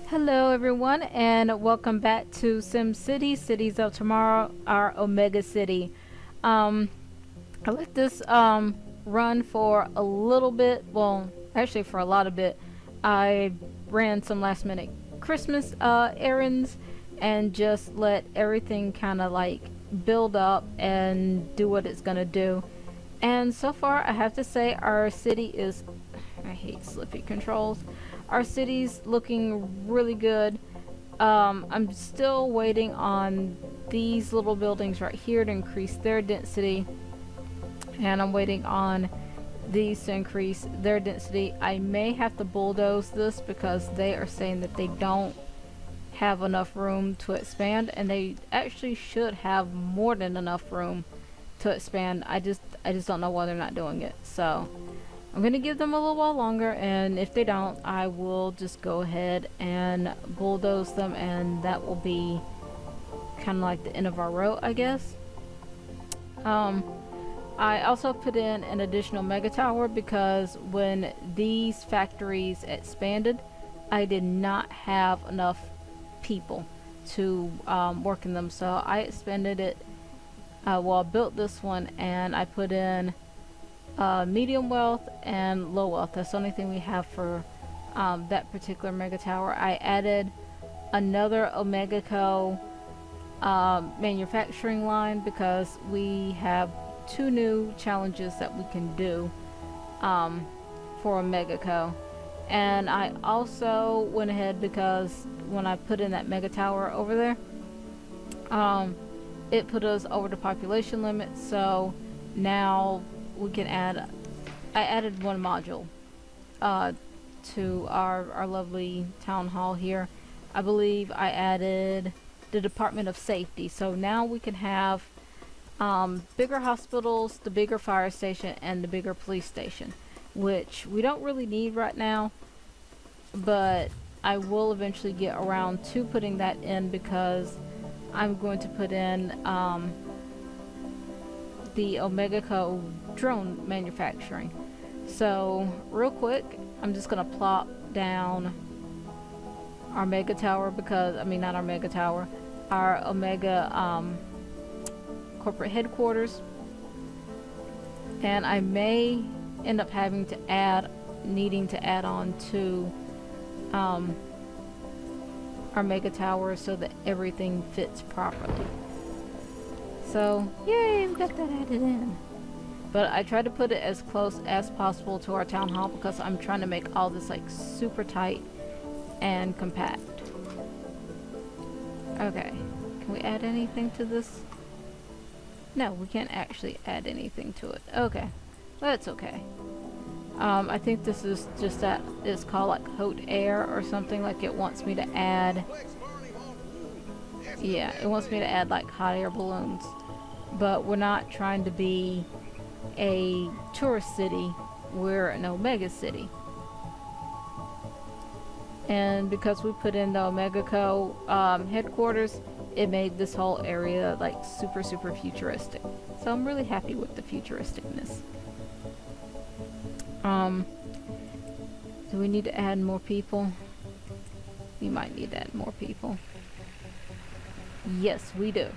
Hello everyone, and welcome back to SimCity, Cities of Tomorrow, our Omega City. I let this run for a little bit, well actually for a lot of it. I ran some last minute Christmas errands and just let everything kind of like build up and do what it's gonna do. And so far I have to say our city is, I hate slippy controls. Our city's looking really good. I'm still waiting on these little buildings right here to increase their density, and I'm waiting on these to increase their density. I may have to bulldoze this because they are saying that they don't have enough room to expand, and they actually should have more than enough room to expand. I just don't know why they're not doing it. So I'm gonna give them a little while longer, and if they don't, I will just go ahead and bulldoze them, and that will be kind of like the end of our road, I guess. I also put in an additional mega tower because when these factories expanded, I did not have enough people to work in them, so I expanded it. Well, I built this one and I put in medium wealth and low wealth. That's the only thing we have for that particular mega tower. I added another Omega Co manufacturing line because we have 2 new challenges that we can do for Omega Co. And I also went ahead because when I put in that mega tower over there, it put us over the population limit, so now we can add, I added 1 module to our lovely town hall here. I believe I added the Department of Safety, so now we can have bigger hospitals, the bigger fire station, and the bigger police station, which we don't really need right now, but I will eventually get around to putting that in because I'm going to put in the Omega Co drone manufacturing. So real quick, I'm just gonna plop down our mega tower because, I mean not our mega tower, our Omega corporate headquarters, and I may end up having to needing to add on to our mega tower so that everything fits properly. So yay, we got that added in. But I tried to put it as close as possible to our town hall because I'm trying to make all this like super tight and compact. Okay, can we add anything to this? No, we can't actually add anything to it. Okay, that's okay. I think this is just that it's called like hot air or something, like it wants me to add, yeah, it wants me to add like hot air balloons. But we're not trying to be a tourist city, we're an Omega city. And because we put in the Omega Co headquarters, it made this whole area like super futuristic. So I'm really happy with the futuristicness. Do we need to add more people? We might need to add more people. Yes, we do.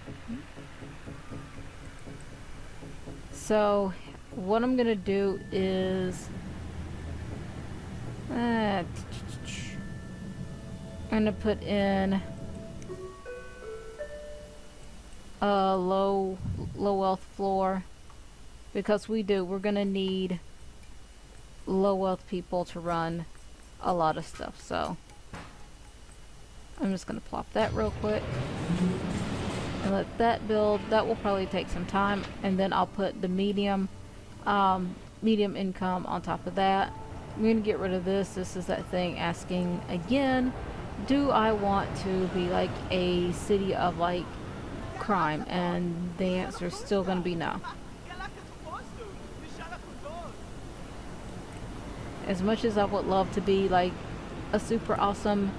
So what I'm gonna do is I'm gonna put in a low wealth floor because we're gonna need low wealth people to run a lot of stuff. So I'm just gonna plop that real quick and let that build. That will probably take some time, and then I'll put the medium income on top of that. I'm gonna get rid of this. This is that thing asking again, do I want to be like a city of like crime? And the answer is still gonna be no. As much as I would love to be like a super awesome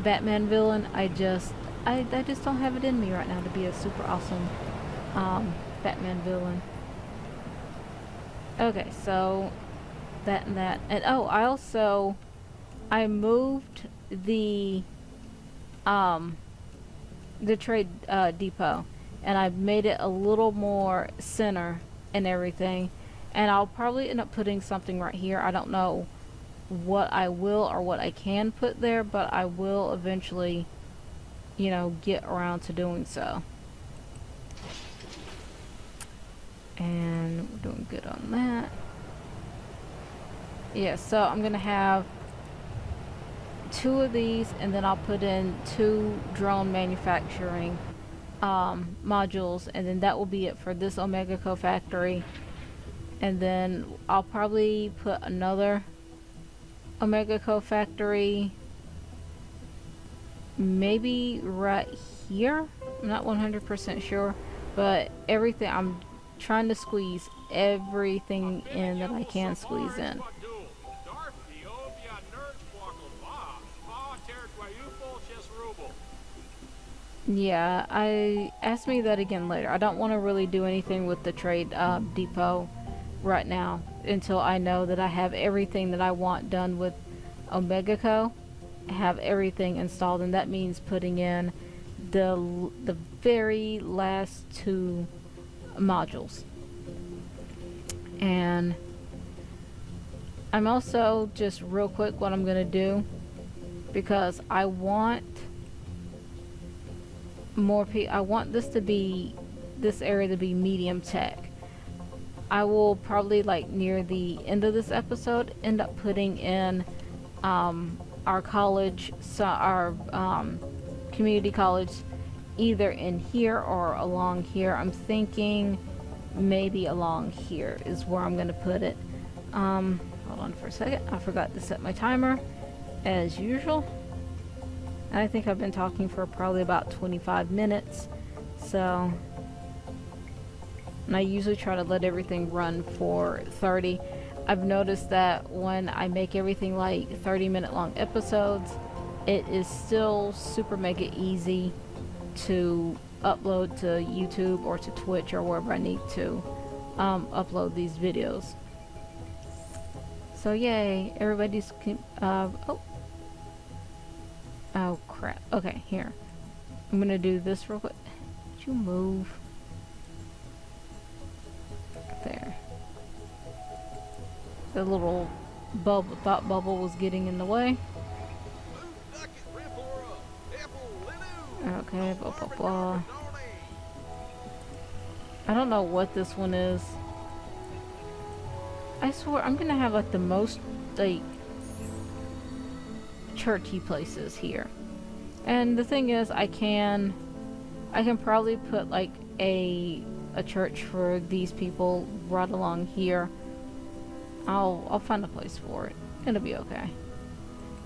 Batman villain, I just don't have it in me right now to be a super awesome Batman villain. Okay, so that and that. And oh, I moved um the trade depot, and I made it a little more center and everything. And I'll probably end up putting something right here. I don't know what I will or what I can put there, but I will eventually, get around to doing so. And we're doing good on that. Yeah, so I'm gonna have 2 of these, and then I'll put in 2 drone manufacturing modules, and then that will be it for this Omega Co factory. And then I'll probably put another Omega Co factory maybe right here. I'm not 100% sure, but everything, I'm trying to squeeze everything in that I can squeeze in. Yeah, ask me that again later. I don't want to really do anything with the trade depot right now until I know that I have everything that I want done with Omega Co. Have everything installed, and that means putting in the very last 2 modules. And I'm also, just real quick, what I'm gonna do, because I want I want this area to be medium tech. I will probably, like, near the end of this episode, end up putting in our college, so our community college, either in here or along here. I'm thinking maybe along here is where I'm gonna put it. Hold on for a second. I forgot to set my timer as usual. And I think I've been talking for probably about 25 minutes. So, and I usually try to let everything run for 30. I've noticed that when I make everything like 30-minute long episodes, it is still super mega easy to upload to YouTube or to Twitch or wherever I need to upload these videos. So yay, everybody's oh crap. Okay, here. I'm gonna do this real quick. Did you move? There. The little thought bubble was getting in the way. Okay, blah blah blah. I don't know what this one is. I swear I'm gonna have like the most like churchy places here. And the thing is, I can probably put like a church for these people right along here. I'll find a place for it. It'll be okay.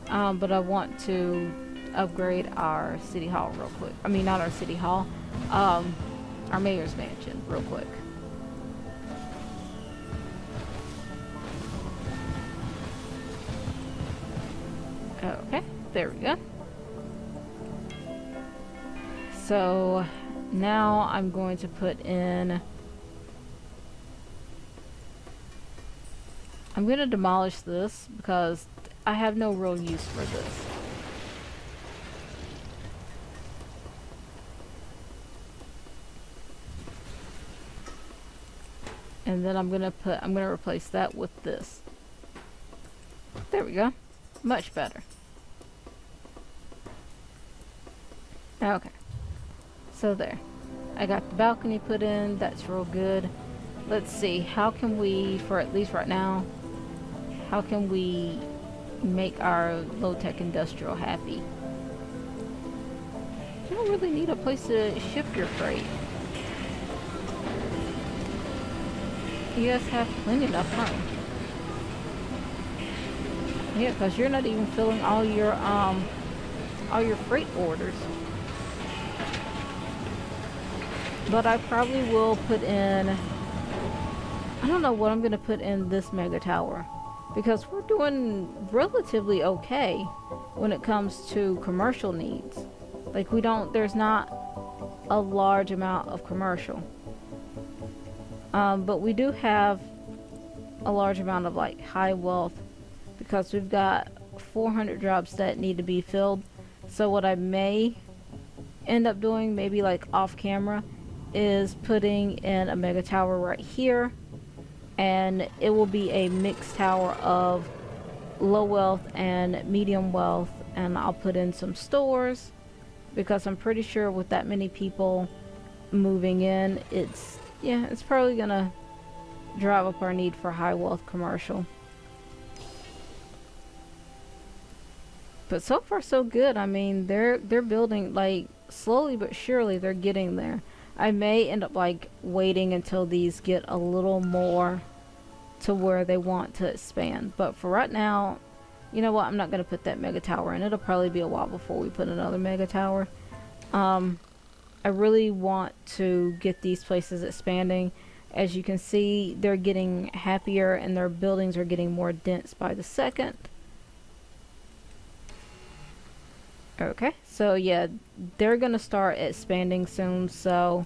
But I want to upgrade our city hall real quick. I mean, not our city hall, our mayor's mansion real quick. Okay, there we go. So now I'm going to put in, I'm going to demolish this because I have no real use for this. And then I'm going to replace that with this. There we go. Much better. Okay. So there. I got the balcony put in. That's real good. Let's see. How can we, for at least right now, how can we make our low-tech industrial happy? You don't really need a place to ship your freight. You guys have plenty enough room. Yeah, because you're not even filling all your freight orders. But I probably will put in, I don't know what I'm going to put in this mega tower, because we're doing relatively okay when it comes to commercial needs. Like, there's not a large amount of commercial. But we do have a large amount of like high wealth because we've got 400 jobs that need to be filled. So what I may end up doing, maybe like off camera, is putting in a mega tower right here, and it will be a mixed tower of low wealth and medium wealth, and I'll put in some stores because I'm pretty sure with that many people moving in, it's probably gonna drive up our need for high wealth commercial. But so far so good. I mean, they're building like slowly but surely. They're getting there. I may end up like waiting until these get a little more to where they want to expand. But for right now, you know what? I'm not gonna put that mega tower in. It'll probably be a while before we put another mega tower. I really want to get these places expanding. As you can see, they're getting happier and their buildings are getting more dense by the second. Okay, so yeah, they're gonna start expanding soon, so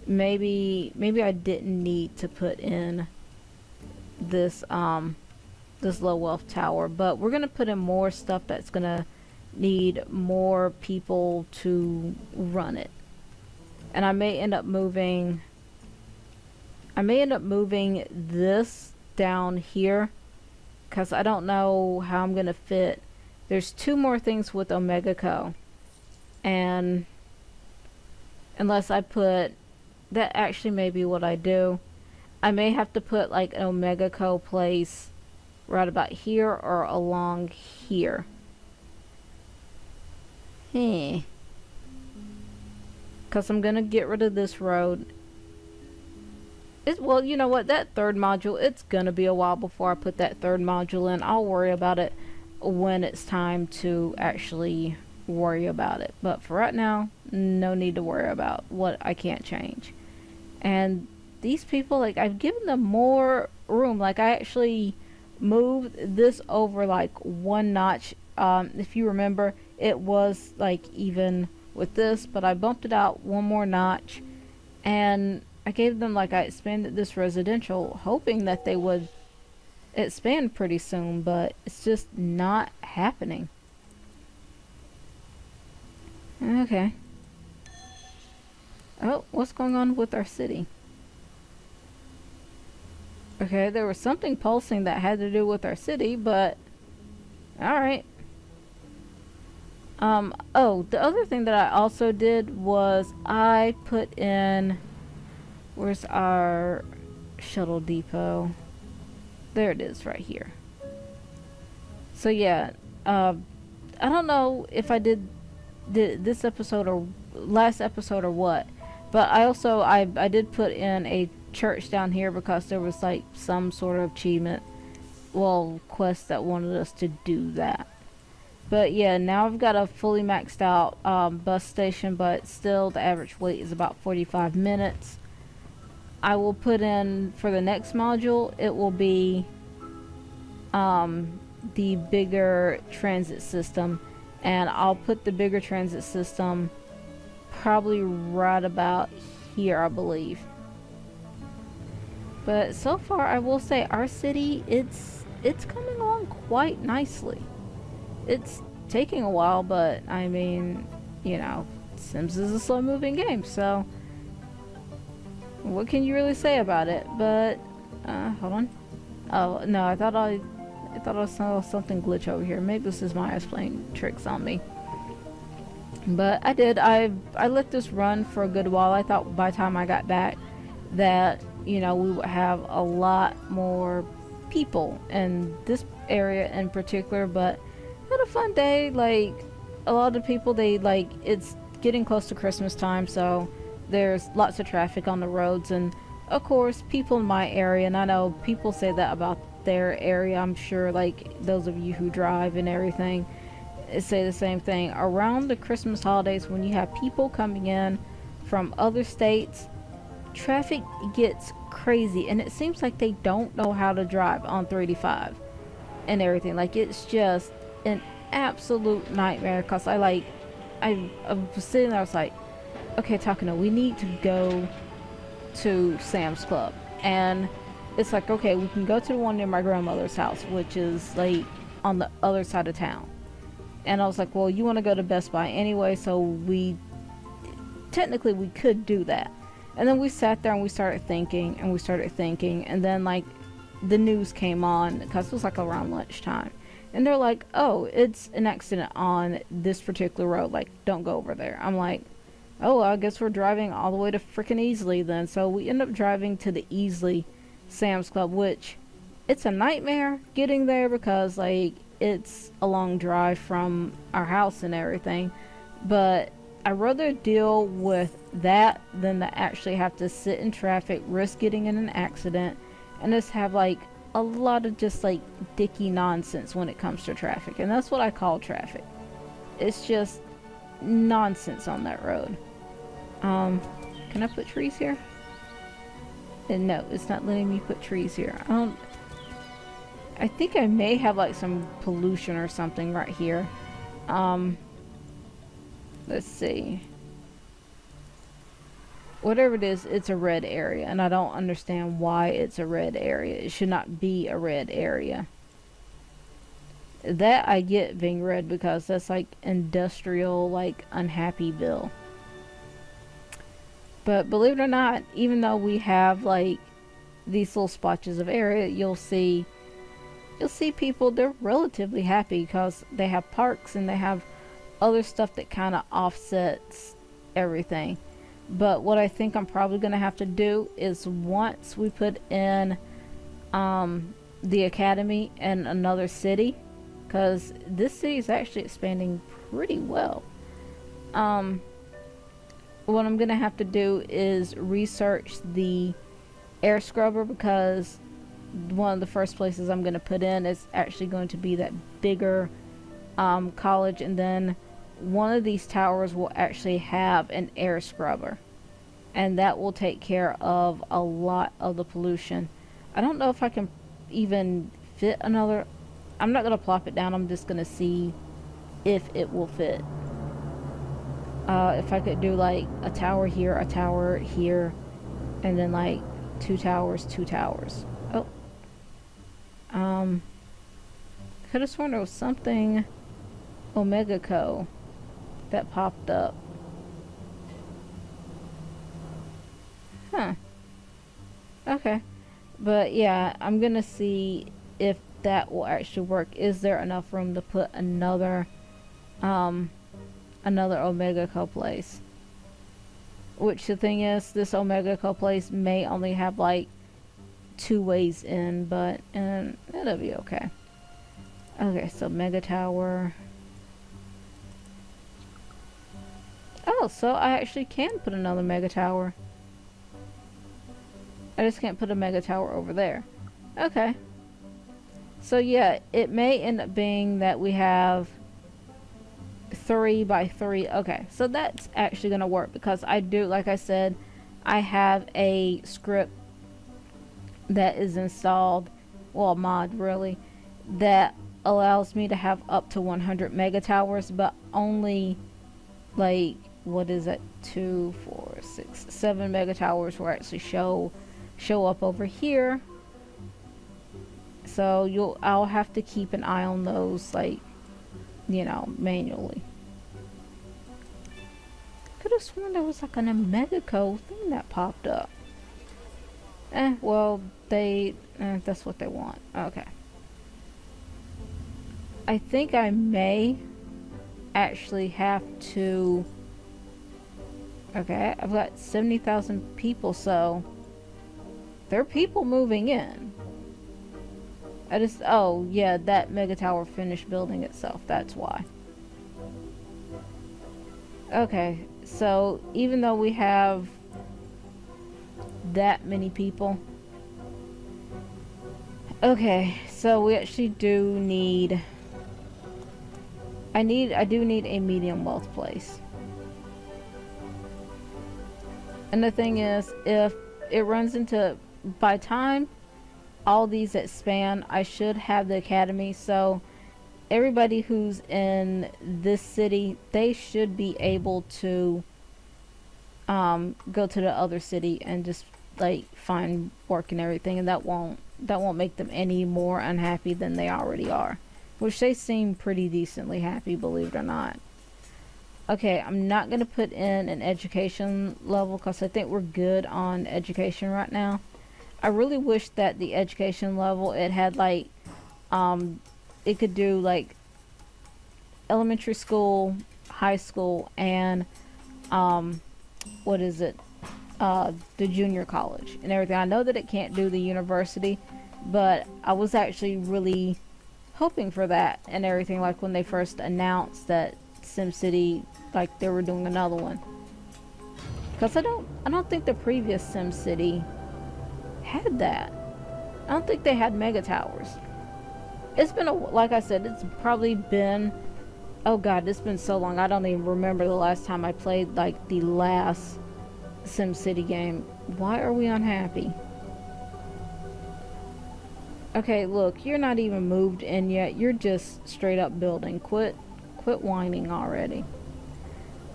maybe I didn't need to put in this this low wealth tower, but we're gonna put in more stuff that's gonna need more people to run it. And I may end up moving this down here because I don't know how I'm gonna fit. There's 2 more things with Omega Co. And unless I put that, actually may be what I do. I may have to put like an Omega Co place right about here or along here. Because I'm gonna get rid of this road. Well, you know what? That third module, it's gonna be a while before I put that third module in. I'll worry about it when it's time to actually worry about it. But for right now, no need to worry about what I can't change. And these people, like, I've given them more room. Like, I actually moved this over like 1 notch. If you remember, it was like even with this, but I bumped it out 1 more notch, and I gave them, like, I expanded this residential hoping that they would expand pretty soon, but it's just not happening. Okay. Oh, what's going on with our city? Okay, there was something pulsing that had to do with our city, but alright. Oh, the other thing that I also did was I put in, where's our shuttle depot? There it is, right here. So yeah, I don't know if I did this episode or last episode or what, but I did put in a church down here because there was like some sort of achievement, well, quest that wanted us to do that. But yeah, now I've got a fully maxed out bus station, but still the average wait is about 45 minutes. I will put in, for the next module, it will be the bigger transit system, and I'll put the bigger transit system probably right about here, I believe. But so far, I will say our city, it's coming along quite nicely. It's taking a while, but I mean, you know, Sims is a slow moving game, so what can you really say about it? But hold on. Oh no, I thought I saw something glitch over here. Maybe this is my eyes playing tricks on me. But I let this run for a good while. I thought by the time I got back that, you know, we would have a lot more people in this area in particular, but had a fun day. Like, a lot of people, they like, it's getting close to Christmas time, so there's lots of traffic on the roads, and of course people in my area, and I know people say that about their area, I'm sure, like those of you who drive and everything say the same thing. Around the Christmas holidays, when you have people coming in from other states, traffic gets crazy, and it seems like they don't know how to drive on 385 and everything. Like, it's just an absolute nightmare, because I was sitting there, I was like, okay, Takano, we need to go to Sam's Club. And it's like, okay, we can go to the one near my grandmother's house, which is like on the other side of town. And I was like, well, you want to go to Best Buy anyway, so we technically we could do that. And then we sat there and we started thinking and we started thinking, and then like the news came on because it was like around lunchtime, and they're like, oh, it's an accident on this particular road, like don't go over there. I'm like, oh, well, I guess we're driving all the way to freaking Easley then. So we end up driving to the Easley Sam's Club, which it's a nightmare getting there because like it's a long drive from our house and everything. But I'd rather deal with that than to actually have to sit in traffic, risk getting in an accident, and just have like a lot of just like dicky nonsense when it comes to traffic. And that's what I call traffic. It's just nonsense on that road. Can I put trees here? And no, it's not letting me put trees here. I think I may have like some pollution or something right here. Let's see. Whatever it is, it's a red area, and I don't understand why it's a red area. It should not be a red area. That I get being red because that's like industrial, like Unhappyville. But believe it or not, even though we have like these little splotches of area, you'll see people, they're relatively happy because they have parks and they have other stuff that kind of offsets everything. But what I think I'm probably going to have to do is once we put in the academy in another city, because this city is actually expanding pretty well, what I'm going to have to do is research the air scrubber, because one of the first places I'm going to put in is actually going to be that bigger college, and then one of these towers will actually have an air scrubber, and that will take care of a lot of the pollution. I don't know if I can even fit another. I'm not going to plop it down, I'm just going to see if it will fit. If I could do like a tower here, and then like two towers. Oh. Could have sworn there was something Omega Co that popped up. Huh. Okay. But yeah, I'm gonna see if that will actually work. Is there enough room to put another Omega Co place? Which the thing is, this Omega Co place may only have like 2 ways in, but it'll be okay. Okay, so Mega Tower. Oh, so I actually can put another Mega Tower. I just can't put a Mega Tower over there. Okay. So yeah, it may end up being that we have 3 by 3. Okay, so that's actually gonna work because I do, like I said, I have a script that is installed, well, a mod really, that allows me to have up to 100 mega towers, but only like, what is it, 2, 4, 6, 7 mega towers will actually show up over here. So I'll have to keep an eye on those, like, you know, manually. Could have sworn there was like an Omega Co thing that popped up. Well, that's what they want. Okay. I think I may actually have to. Okay, I've got 70,000 people, so there are people moving in. Oh yeah, that mega tower finished building itself, that's why. Okay, so even though we have that many people, okay, so we actually do need, I do need a medium wealth place. And the thing is, if it runs into, by time all these expand, I should have the academy, so everybody who's in this city, they should be able to go to the other city and just like find work and everything, and that won't make them any more unhappy than they already are, which they seem pretty decently happy, believe it or not. Okay, I'm not gonna put in an education level because I think we're good on education right now. I really wish that the education level, it had like it could do like elementary school, high school, and what is it, the junior college and everything. I know that it can't do the university, but I was actually really hoping for that and everything, like when they first announced that SimCity, like they were doing another one, because I don't think the previous SimCity had that. I don't think they had mega towers. It's been like I said, it's probably been, oh god, it's been so long. I don't even remember the last time I played like the last SimCity game. Why are we unhappy? Okay, look, you're not even moved in yet. You're just straight up building. Quit whining already.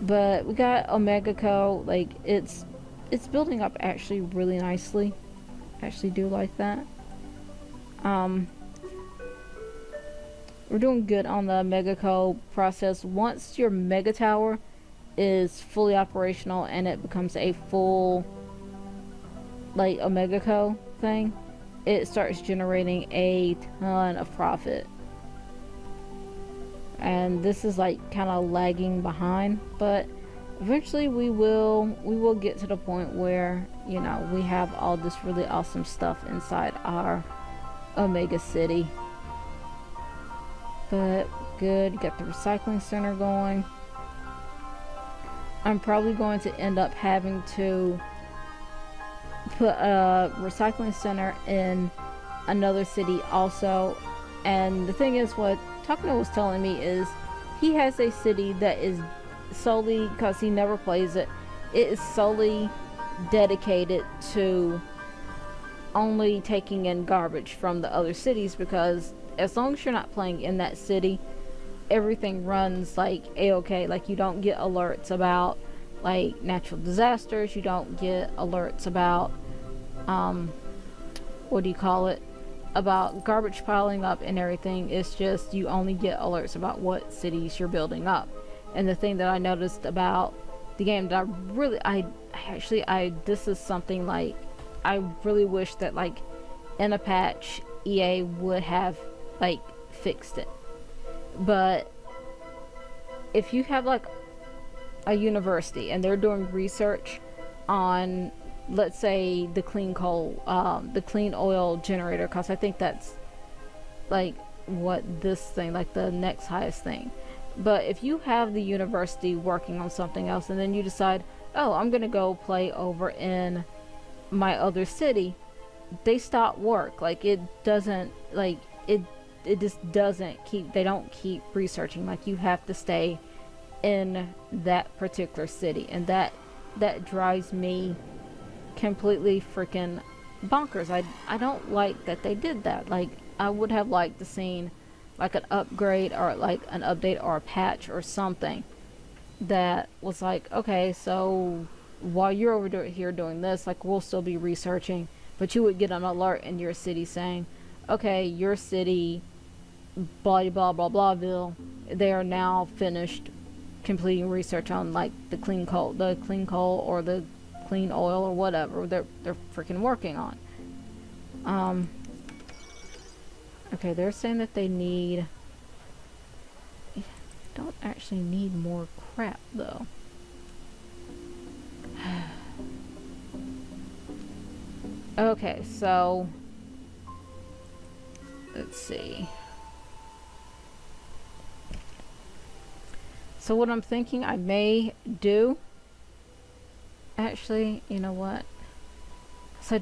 But we got Omega Co. Like it's building up actually really nicely. I actually do like that. We're doing good on the Megaco process. Once your Mega Tower is fully operational and it becomes a full like Omegaco thing, it starts generating a ton of profit. And this is like kind of lagging behind, but eventually we will get to the point where, you know, we have all this really awesome stuff inside our Omega City. But good, got the recycling center going. I'm probably going to end up having to put a recycling center in another city also. And the thing is, what Takano was telling me is he has a city that is solely, because he never plays it, it is solely dedicated to only taking in garbage from the other cities, because as long as you're not playing in that city, everything runs like a-okay. Like you don't get alerts about like natural disasters, you don't get alerts about what do you call it, about garbage piling up and everything. It's just you only get alerts about what cities you're building up. And the thing that I noticed about the game that I this is something like I really wish that like in a patch EA would have like fixed it. But if you have like a university and they're doing research on, let's say, the clean coal, the clean oil generator, because I think that's like what this thing, like the next highest thing. But if you have the university working on something else and then you decide, oh, I'm gonna go play over in my other city, they stop work. Like it doesn't, like it just doesn't keep, they don't keep researching. Like you have to stay in that particular city, and that drives me completely freaking bonkers. I don't like that they did that. Like I would have liked to seen like an upgrade or like an update or a patch or something that was like, okay, so while you're over here doing this, like we'll still be researching, but you would get an alert in your city saying, okay, your city blah blah blah blahville, they are now finished completing research on like the clean coal or the clean oil or whatever they're freaking working on. Okay, they're saying that they don't actually need more crap though. Okay, so let's see. So what I'm thinking I may do, actually, you know what? So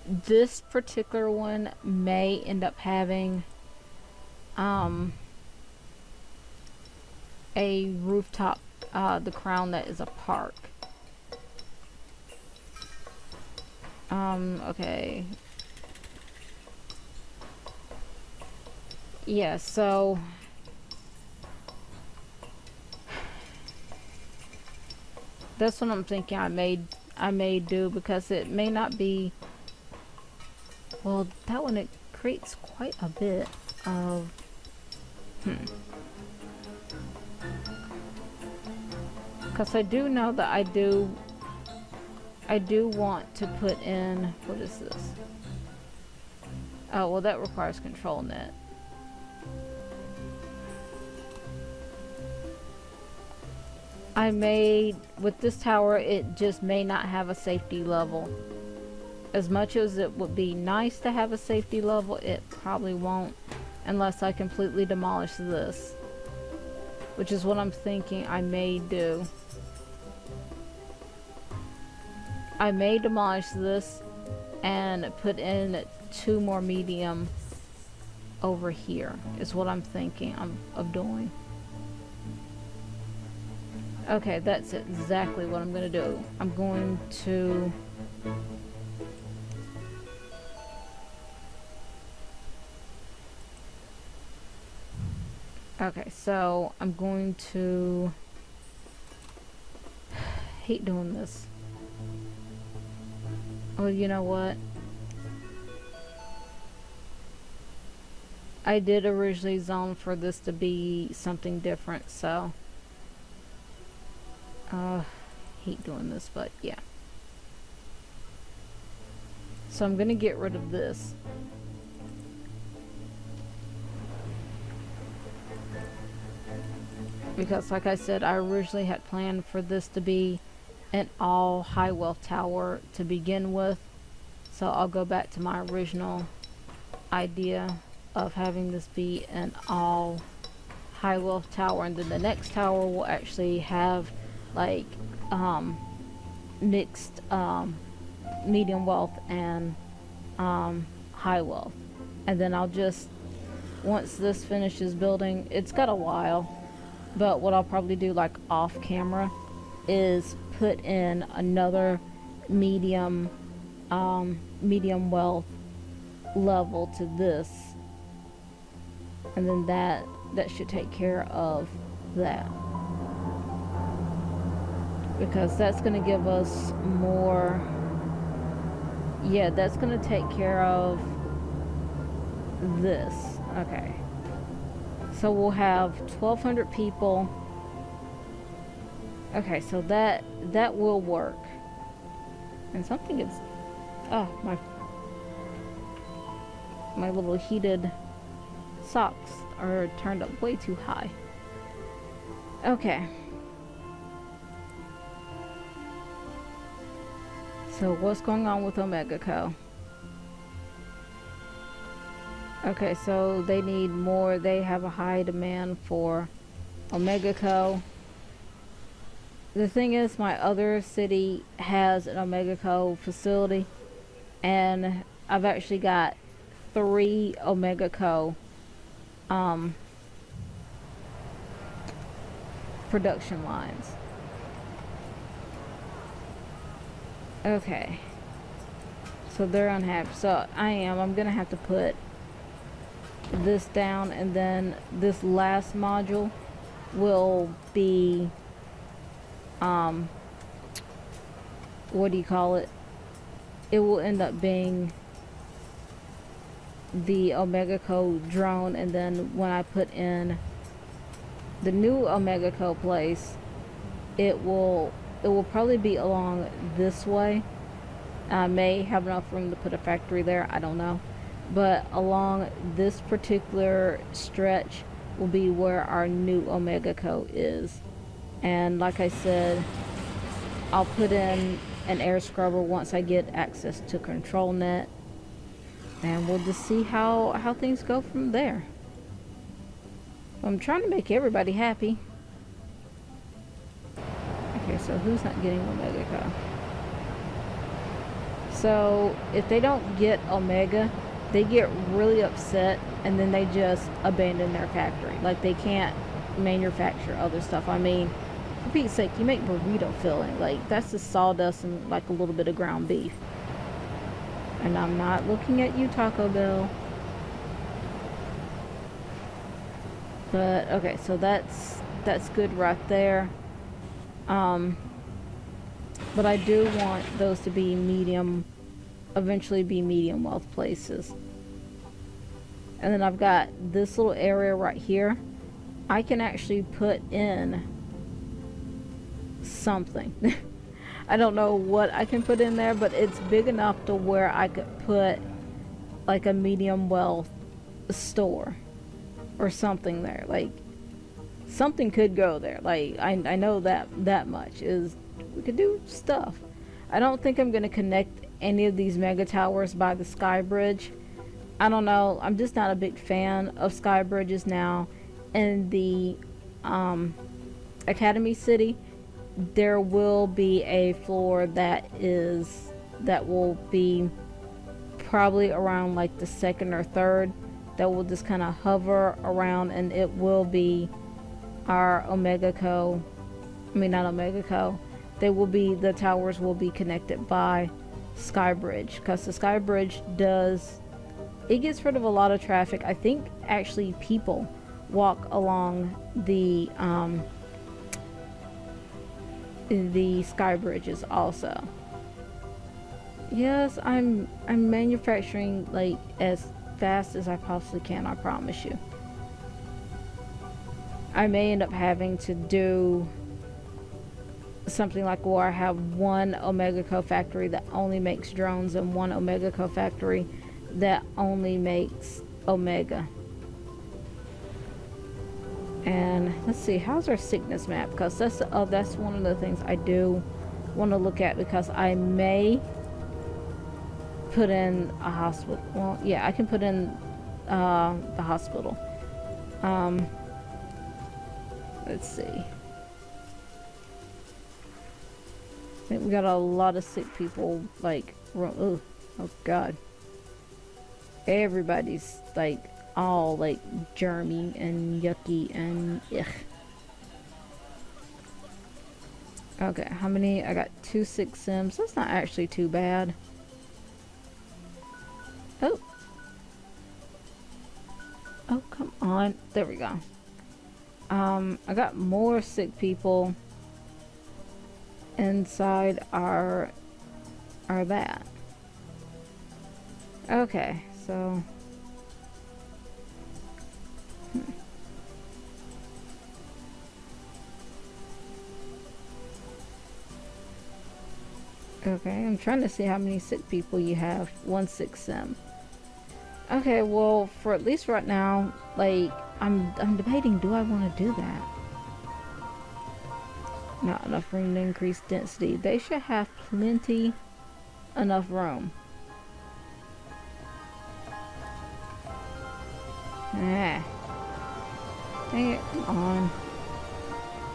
this particular one may end up having a rooftop, the crown that is a park. Okay. Yeah, so that's what I'm thinking I may I may do, because it may not be, well, that one, it creates quite a bit of, because I do know that I do want to put in, what is this? Oh, well, that requires control net. I may, with this tower, it just may not have a safety level. As much as it would be nice to have a safety level, it probably won't, unless I completely demolish this, which is what I'm thinking I may do. I may demolish this and put in 2 more medium over here, is what I'm thinking of doing. Okay, that's exactly what I'm going to do. I'm going to... Okay, so I'm going to... hate doing this. Oh, you know what? I did originally zone for this to be something different, so... hate doing this, but yeah. So I'm gonna get rid of this. Because like I said, I originally had planned for this to be an all high wealth tower to begin with. So I'll go back to my original idea of having this be an all high wealth tower, and then the next tower will actually have like mixed medium wealth and high wealth. And then I'll just, once this finishes building, it's got a while, but what I'll probably do like off camera is put in another medium wealth level to this, and then that should take care of that, because that's going to give us more. Yeah, that's going to take care of this. Okay, so we'll have 1,200 people. Okay, so that will work. And something is, oh, my little heated socks are turned up way too high. Okay. So what's going on with Omega Co? Okay, so they need more. They have a high demand for Omega Co. The thing is, my other city has an Omega Co facility, and I've actually got 3 Omega Co production lines. Okay, so they're unhappy. So I'm gonna have to put this down, and then this last module will be what do you call it? It will end up being the Omega Co drone, and then when I put in the new Omega Co place, it will probably be along this way. I may have enough room to put a factory there, I don't know, but along this particular stretch will be where our new Omega Co is. And like I said, I'll put in an air scrubber once I get access to control net, and we'll just see how things go from there. I'm trying to make everybody happy. Okay, so who's not getting Omega Co? So if they don't get Omega, they get really upset, and then they just abandon their factory. Like, they can't manufacture other stuff. I mean, for Pete's sake, you make burrito filling. Like, that's just sawdust and like a little bit of ground beef. And I'm not looking at you, Taco Bell. But okay, so that's good right there. But I do want those to be medium, eventually be medium wealth places. And then I've got this little area right here. I can actually put in something. I don't know what I can put in there, but it's big enough to where I could put like a medium wealth store or something there. Like something could go there. Like I know that much is we could do stuff. I don't think I'm gonna connect any of these mega towers by the sky bridge. I don't know. I'm just not a big fan of sky bridges now. In the Academy City, there will be a floor that will be probably around like the second or third, that will just kind of hover around, and it will be our Omega Co. I mean, not Omega Co. The towers will be connected by sky bridge, because the sky bridge gets rid of a lot of traffic. I think actually people walk along the sky bridges also. Yes, I'm manufacturing like as fast as I possibly can, I promise you. I may end up having to do something like where I have one Omega Co factory that only makes drones and one Omega Co factory that only makes Omega. And let's see, how's our sickness map? Because that's one of the things I do want to look at, because I may put in a hospital. Well, yeah, I can put in the hospital. Let's see. I think we got a lot of sick people. Like, oh god, everybody's like all like germy and yucky and ugh. Okay, how many? I got 2 sick sims. That's not actually too bad. Oh, come on. There we go. I got more sick people inside our that. Okay, so okay, I'm trying to see how many sick people you have. 1 sick sim. Okay, well, for at least right now, like I'm debating, do I want to do that? Not enough room to increase density. They should have plenty enough room. Ah. Dang it, come on.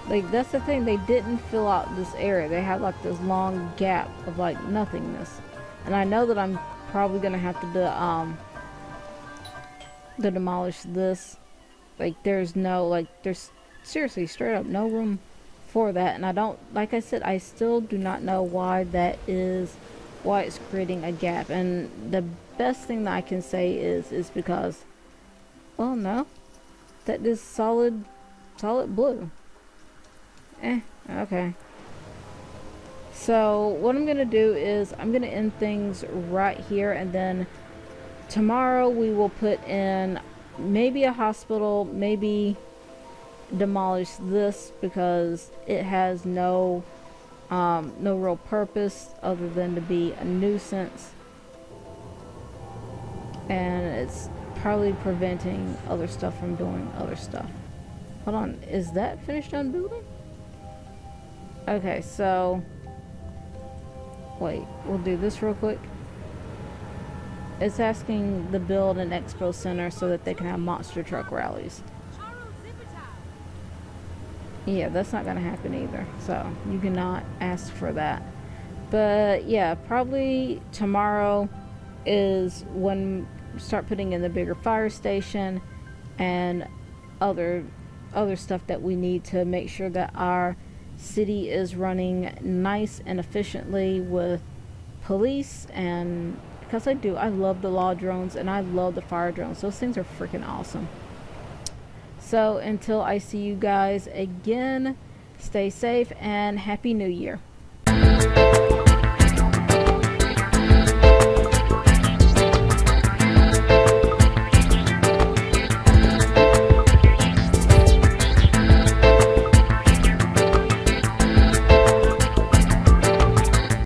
Like, that's the thing, they didn't fill out this area. They had like this long gap of like nothingness. And I know that I'm probably gonna have to demolish this. Like, there's seriously straight up no room for that. And I don't, like I said, I still do not know why it's creating a gap. And the best thing that I can say is because, well, no, that is solid blue. Okay. So what I'm gonna do is I'm gonna end things right here, and then tomorrow we will put in maybe a hospital, maybe demolish this because it has no real purpose other than to be a nuisance, and it's probably preventing other stuff from doing other stuff. Hold on, is that finished on building? Okay, so wait, we'll do this real quick. It's asking to build an expo center so that they can have monster truck rallies. Yeah, that's not gonna happen either, so you cannot ask for that. But yeah, probably tomorrow is when we start putting in the bigger fire station and other stuff that we need to make sure that our city is running nice and efficiently with police. And because I love the law drones and I love the fire drones. Those things are freaking awesome. So until I see you guys again, stay safe and Happy New Year.